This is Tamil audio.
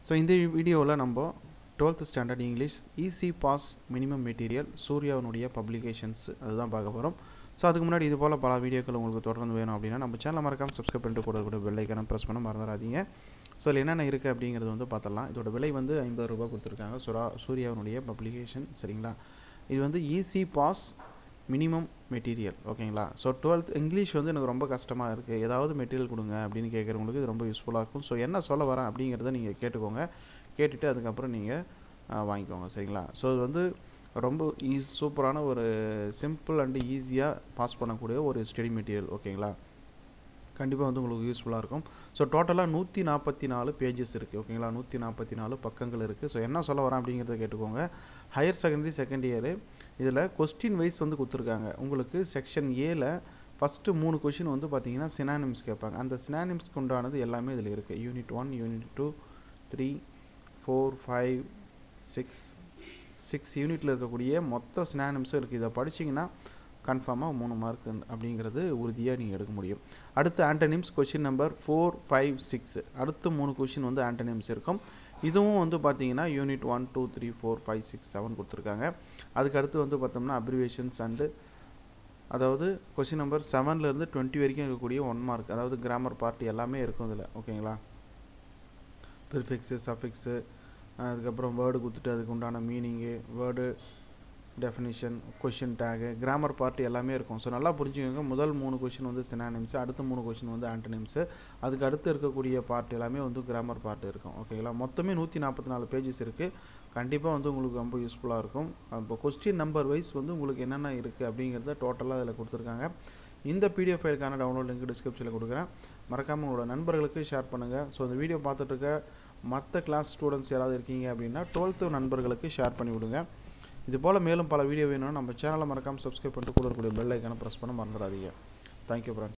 ஸோ இந்த வீடியோவில் நம்ம 12th standard English easy pass minimum material சூர்யாவினுடைய பப்ளிகேஷன்ஸ் அதுதான் பார்க்க போகிறோம். ஸோ அதுக்கு முன்னாடி இது போல் பல வீடியோக்கள் உங்களுக்கு தொடர்ந்து வேணும் அப்படின்னா நம்ம சேனலை மறக்காமல் சப்ஸ்கிரைப் பண்ணிட்டு கூட பெல் ஐக்கான ப்ரெஸ் பண்ண மறந்துடாதீங்க. ஸோ இதில் என்னென்ன இருக்குது அப்படிங்கிறது வந்து பார்த்தலாம். இதோட விலை வந்து 50 ரூபா கொடுத்துருக்காங்க. சூர்யாவினுடைய பப்ளிகேஷன் சரிங்களா. இது வந்து ஈஸி பாஸ் மினிமம் மெட்டீரியல் ஓகேங்களா. ஸோ 12th இங்கிலீஷ் வந்து எனக்கு ரொம்ப கஷ்டமாக இருக்குது, ஏதாவது மெட்டீரியல் கொடுங்க அப்படின்னு கேட்குறவங்களுக்கு இது ரொம்ப யூஸ்ஃபுல்லாக இருக்கும். ஸோ என்ன சொல்ல வரேன் அப்படிங்கிறத நீங்கள் கேட்டுக்கோங்க, கேட்டுட்டு அதுக்கப்புறம் நீங்கள் வாங்கிக்கோங்க சரிங்களா. ஸோ இது வந்து ரொம்ப சூப்பரான ஒரு சிம்பிள் அண்டு ஈஸியாக பாஸ் பண்ணக்கூடிய ஒரு ஸ்டடி மெட்டீரியல் ஓகேங்களா. கண்டிப்பாக வந்து உங்களுக்கு யூஸ்ஃபுல்லாக இருக்கும். ஸோ டோட்டலாக 144 பேஜஸ் இருக்குது ஓகேங்களா. 144 பக்கங்கள் இருக்குது. ஸோ என்ன சொல்ல வரேன் அப்படிங்கிறத கேட்டுக்கோங்க. ஹையர் செகண்டரி செகண்ட் இயரு இதில் கொஸ்டின் வைஸ் வந்து கொடுத்துருக்காங்க. உங்களுக்கு செக்ஷன் ஏல ஃபஸ்ட்டு 3 கொஷின் வந்து பார்த்தீங்கன்னா சினானிம்ஸ் கேட்பாங்க. அந்த சினானிம்ஸ்க்கு உண்டானது எல்லாமே இதில் இருக்குது. யூனிட் 1, யூனிட் 2, 3, 4, 5, 6 யூனிட்டில் இருக்கக்கூடிய மொத்த சினானிம்ஸும் இருக்குது. இதை படிச்சிங்கன்னா கன்ஃபார்மாக 3 மார்க் அப்படிங்கிறது உறுதியாக நீங்கள் எடுக்க முடியும். அடுத்து ஆண்டனிம்ஸ் கொஷின் நம்பர் 4, 5, 6 அடுத்து 3 கொஷின் வந்து ஆண்டனிம்ஸ் இருக்கும். இதுவும் வந்து பார்த்தீங்கன்னா யூனிட் 1, 2, 3, 4, 5, 6, 7 கொடுத்துருக்காங்க. அதுக்கு அடுத்து வந்து பார்த்தோம்னா அப்ரிவேஷன்ஸ் அண்டு அதாவது கொஷின் நம்பர் 7லேருந்து 20 வரைக்கும் இருக்கக்கூடிய 1 மார்க், அதாவது கிராமர் பார்ட் எல்லாமே இருக்கும் இதில் ஓகேங்களா. ப்ரிஃபிக்ஸு, சஃபிக்ஸு, அதுக்கப்புறம் வேர்டு கொடுத்துட்டு அதுக்கு உண்டான meaning, word definition, question tag, grammar part எல்லாமே இருக்கும். ஸோ நல்லா புரிஞ்சுக்கோங்க. முதல் 3 கொஷின் வந்து சினானிம்ஸு, அடுத்த 3 கொஷின் வந்து ஆண்டனிம்ஸு, அதுக்கு அடுத்து இருக்கக்கூடிய பார்ட் எல்லாமே வந்து கிராமர் பார்ட் இருக்கும் ஓகேங்களா. மொத்தமே 144 பேஜஸ் இருக்குது. கண்டிப்பாக வந்து உங்களுக்கு ரொம்ப யூஸ்ஃபுல்லாக இருக்கும். இப்போ கொஸ்டின் நம்பர் வைஸ் வந்து உங்களுக்கு என்னென்ன இருக்குது அப்படிங்கிறத டோட்டலாக அதில் கொடுத்துருக்காங்க. இந்த பிடிஎஃப் ஃபைலுக்கான டவுன்லோட் லிங்க் டிஸ்கிரிப்ஷனில் கொடுக்குறேன். மறக்காமல் உங்களோட நண்பர்களுக்கு ஷேர் பண்ணுங்கள். ஸோ இந்த வீடியோ பார்த்துட்டு இருக்க மற்ற கிளாஸ் ஸ்டூடெண்ட்ஸ் யாராவது இருக்கீங்க அப்படின்னா 12th நண்பர்களுக்கு ஷேர் பண்ணி விடுங்க. இது போல் மேலும் பல வீடியோ வேணும்னா நம்ம சேனலை மறக்காமல் சப்ஸ்கிரைப் பண்ணிட்டு கூட இருக்கக்கூடிய பெல் ஐக்கானை ப்ரெஸ் பண்ண மறந்துடாதீங்க. Thank you friends.